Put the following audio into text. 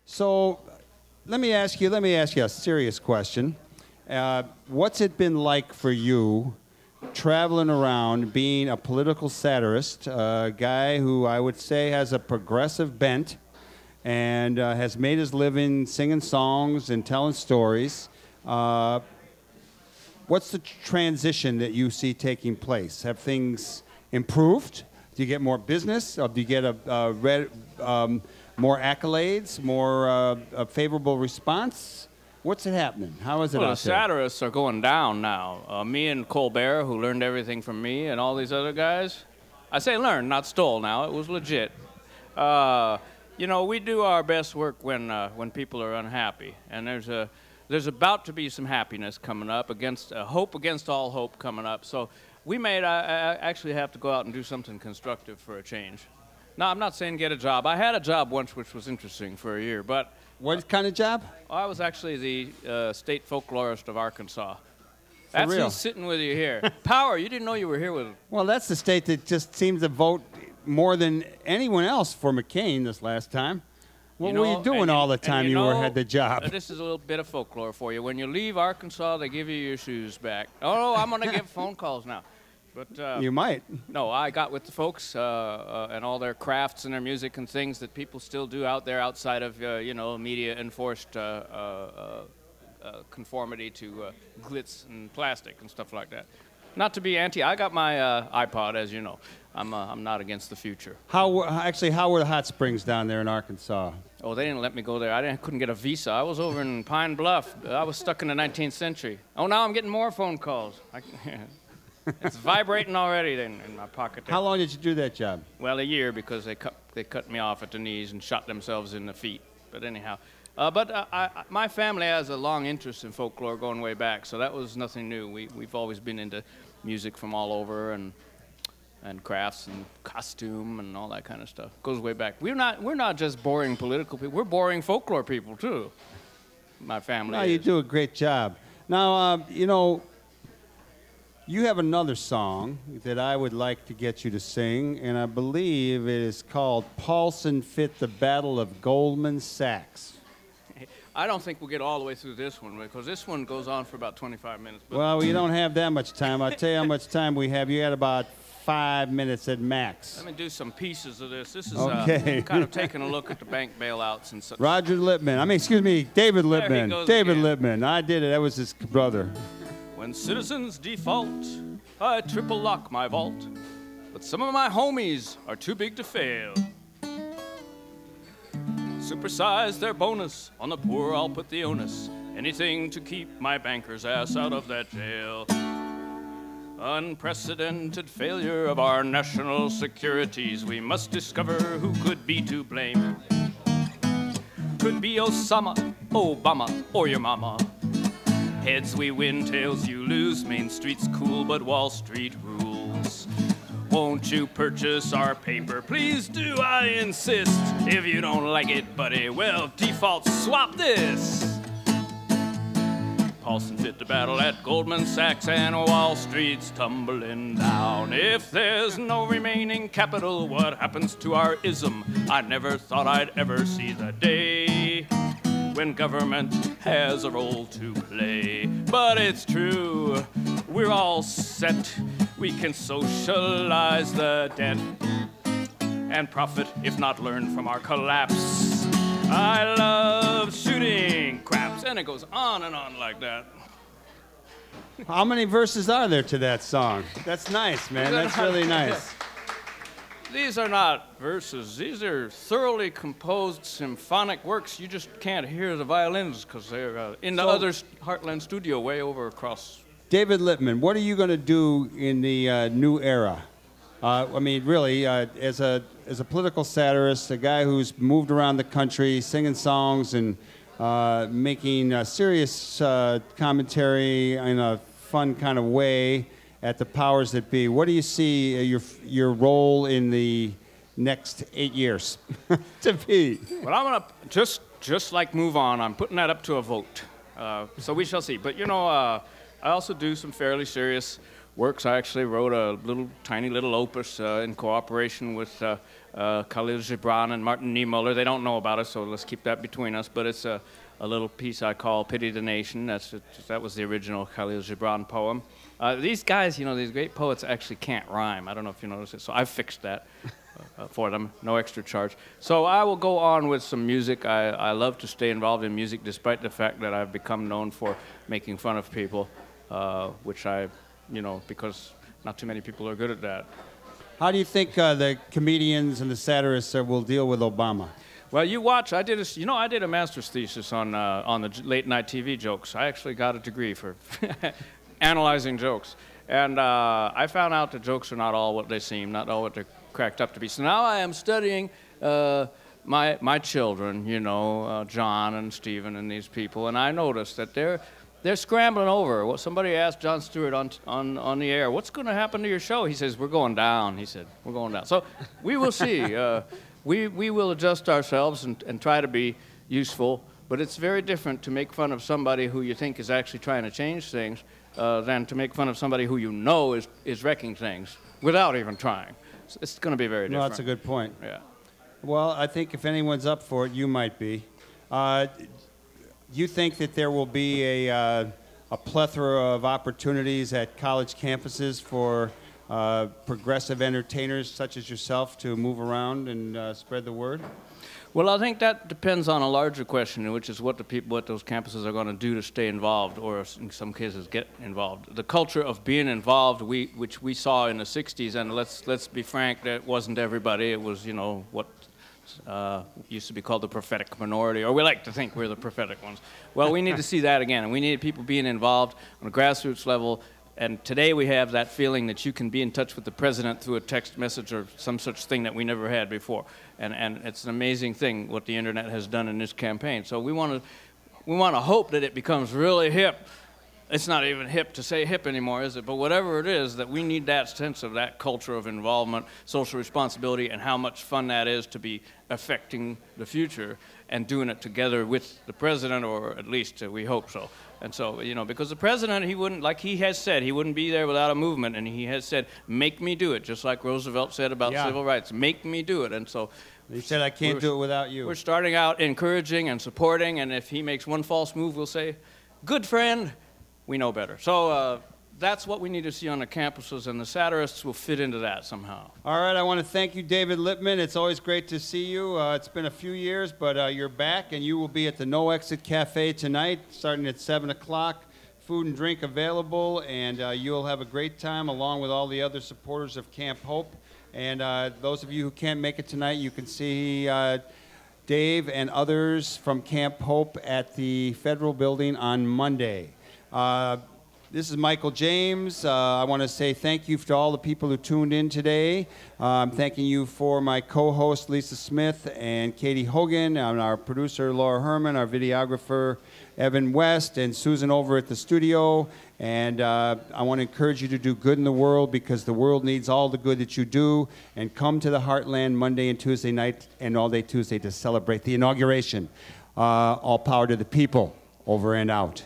So let me ask you a serious question. What's it been like for you traveling around being a political satirist, a guy who I would say has a progressive bent and has made his living singing songs and telling stories? What's the transition that you see taking place? Have things improved? Do you get more business? Do you get more accolades, more a favorable response? What's it happening? How is it Well, out the satirists are going down now. Me and Colbert, who learned everything from me, and all these other guys. I say learned, not stole now. It was legit. You know, we do our best work when people are unhappy. And there's about to be some happiness coming up, against hope against all hope coming up. So we may actually have to go out and do something constructive for a change. Now, I'm not saying get a job. I had a job once which was interesting for a year, but... What kind of job? I was actually the state folklorist of Arkansas. For That's real? who's sitting with you here. Power, you didn't know you were here with... Well, that's the state that just seems to vote more than anyone else for McCain this last time. What were you doing all the time you had the job? This is a little bit of folklore for you. When you leave Arkansas, they give you your shoes back. Oh, no, I'm going to give phone calls now. But you might. No, I got with the folks and all their crafts and their music and things that people still do out there outside of, you know, media-enforced conformity to glitz and plastic and stuff like that. Not to be anti, I got my iPod, as you know. I'm not against the future. How were the hot springs down there in Arkansas? Oh, they didn't let me go there. I couldn't get a visa. I was over in Pine Bluff. I was stuck in the 19th century. Oh, now I'm getting more phone calls. It's vibrating already in my pocket there. How long did you do that job? Well, a year, because they cut me off at the knees and shot themselves in the feet. But anyhow, my family has a long interest in folklore going way back, so that was nothing new. We've always been into music from all over and crafts and costume and all that kind of stuff. Goes way back. We're not just boring political people. We're boring folklore people too. My family. No, you do a great job. Now, you know, you have another song that I would like to get you to sing, and I believe it is called Paulson Fit, the Battle of Goldman Sachs. I don't think we'll get all the way through this one, because this one goes on for about 25 minutes. But well, you don't have that much time. I'll tell you how much time we have. You had about 5 minutes at max. Let me do some pieces of this. This is okay. kind of taking a look at the bank bailouts and such. Roger Lippman. I mean, excuse me, David Lippman. David Lippman. I did it. That was his brother. When citizens default, I triple lock my vault. But some of my homies are too big to fail. Supersize their bonus. On the poor, I'll put the onus. Anything to keep my banker's ass out of that jail. Unprecedented failure of our national securities. We must discover who could be to blame. Could be Osama, Obama, or your mama. Heads we win, tails you lose. Main Street's cool, but Wall Street rules. Won't you purchase our paper? Please do, I insist. If you don't like it, buddy, well, default swap this. Paulson fit the battle at Goldman Sachs, and Wall Street's tumbling down. If there's no remaining capital, what happens to our ism? I never thought I'd ever see the day when government has a role to play. But it's true, we're all set. We can socialize the debt and profit, if not learn from our collapse. I love shooting craps, and it goes on and on like that. How many verses are there to that song? That's nice, man. That's really nice. These are not verses. These are thoroughly composed symphonic works. You just can't hear the violins because they're in the other Heartland studio way over across. David Lippman, what are you going to do in the new era? I mean, really, as a political satirist, a guy who's moved around the country singing songs and making serious commentary in a fun kind of way at the powers that be. What do you see your role in the next 8 years to be? Well, I'm going to just like move on. I'm putting that up to a vote. So we shall see. But, you know, I also do some fairly serious works. I actually wrote a tiny little opus in cooperation with Khalil Gibran and Martin Niemöller. They don't know about it, so let's keep that between us. But it's a little piece I call Pity the Nation. That was the original Khalil Gibran poem. These guys, you know, these great poets actually can't rhyme. I don't know if you noticed it, so I fixed that for them, no extra charge. So I will go on with some music. I love to stay involved in music despite the fact that I've become known for making fun of people, which because not too many people are good at that. How do you think the comedians and the satirists will deal with Obama? Well, you watch. I did a master's thesis on the late night TV jokes. I actually got a degree for analyzing jokes, and I found out that jokes are not all what they seem, not all what they're cracked up to be. So now I am studying my children, John and Stephen and these people, and I noticed that they're scrambling over. Well, somebody asked Jon Stewart on the air, "What's going to happen to your show?" He says, "We're going down." He said, "We're going down." So we will see. We will adjust ourselves and try to be useful, but it's very different to make fun of somebody who you think is actually trying to change things than to make fun of somebody who you know is wrecking things without even trying. So it's going to be very different. No, that's a good point. Yeah. Well, I think if anyone's up for it, you might be. You think that there will be a plethora of opportunities at college campuses for progressive entertainers such as yourself to move around and spread the word? Well, I think that depends on a larger question, which is what those campuses are going to do to stay involved, or in some cases get involved. The culture of being involved, which we saw in the '60s, and let's be frank, that wasn't everybody. It was, what used to be called the prophetic minority, or we like to think we're the prophetic ones. Well, we need to see that again, and we need people being involved on a grassroots level. And today we have that feeling that you can be in touch with the president through a text message or some such thing that we never had before. And it's an amazing thing what the internet has done in this campaign. So we want to hope that it becomes really hip. It's not even hip to say hip anymore, is it? But whatever it is, that we need that sense of that culture of involvement, social responsibility, and how much fun that is to be affecting the future and doing it together with the president, or at least we hope so. And so, because the president, he wouldn't, like he has said, he wouldn't be there without a movement, and he has said, make me do it, just like Roosevelt said about civil rights, make me do it. And so he said, I can't do it without you. We're starting out encouraging and supporting, and if he makes one false move, we'll say, good friend, we know better. So that's what we need to see on the campuses, and the satirists will fit into that somehow. All right, I want to thank you, David Lippman. It's always great to see you. It's been a few years, but you're back, and you will be at the No Exit Cafe tonight, starting at 7 o'clock. Food and drink available, and you'll have a great time along with all the other supporters of Camp Hope. And those of you who can't make it tonight, you can see Dave and others from Camp Hope at the Federal Building on Monday. This is Michael James. I want to say thank you to all the people who tuned in today. I'm thanking you for my co-host Lisa Smith and Katie Hogan, and our producer Laura Herman, our videographer Evan West, and Susan over at the studio. And I want to encourage you to do good in the world, because the world needs all the good that you do. And come to the Heartland Monday and Tuesday night and all day Tuesday to celebrate the inauguration. All power to the people. Over and out.